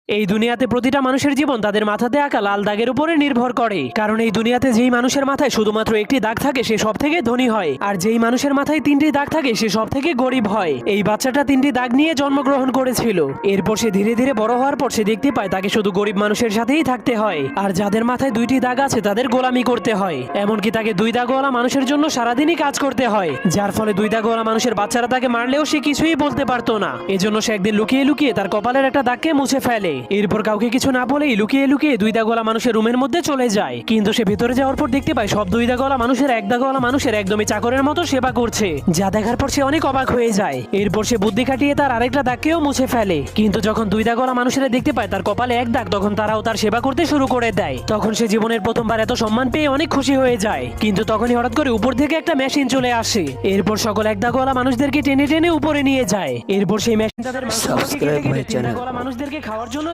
এই দুনিয়াতে প্রতিটা মানুষের জীবন তাদের মাথাতে আঁকা লাল দাগের উপরে নির্ভর করে। কারণ এই দুনিয়াতে যেই মানুষের মাথায় শুধুমাত্র একটি দাগ থাকে সে সব থেকে ধনী হয়, আর যেই মানুষের মাথায় তিনটি দাগ থাকে সে সব থেকে গরিব হয়। এই বাচ্চাটা তিনটি দাগ নিয়ে জন্মগ্রহণ করেছিল। এরপর সে ধীরে ধীরে বড় হওয়ার পর সে দেখতে পায় তাকে শুধু গরিব মানুষের সাথেই থাকতে হয়, আর যাদের মাথায় দুইটি দাগ আছে তাদের গোলামি করতে হয়। এমনকি তাকে দুই দাগওয়ালা মানুষের জন্য সারাদিনই কাজ করতে হয়, যার ফলে দুই দাগওয়ালা মানুষের বাচ্চারা তাকে মারলেও সে কিছুই বলতে পারতো না। এজন্য সে একদিন লুকিয়ে লুকিয়ে তার কপালের একটা দাগকে মুছে ফেলে। এরপর কাউকে কিছু না বলেই লুকিয়ে লুকিয়ে দুই দাগওয়ালা মানুষের রুমের মধ্যে চলে যায়। কিন্তু সে ভিতরে যাওয়ার পর দেখতে পায় সব দুই দাগওয়ালা মানুষের এক দাগওয়ালা মানুষের একদমই চাকরের মতো সেবা করছে, যা দেখার পর সে অনেক অবাক হয়ে যায়। এরপর সে বুদ্ধি খাটিয়ে তার আরেকটা দাগকেও মুছে ফেলে। কিন্তু যখন দুই দাগওয়ালা মানুষেরা দেখতে পায় তার কপালে এক দাগ, তখন তারাও তার সেবা করতে শুরু করে দেয়। তখন সে জীবনের প্রথমবার এত সম্মান পেয়ে অনেক খুশি হয়ে যায়। কিন্তু তখনই হঠাৎ করে উপর থেকে একটা মেশিন চলে আসে। এরপর সকল এক দাগওয়ালা মানুষদেরকে টেনে টেনে উপরে নিয়ে যায়। এরপর সেই মেশিন তাদের মাংসগুলোকে কেটে কেটে তিন দাগওয়ালা মানুষদেরকে খাওয়ার জন্য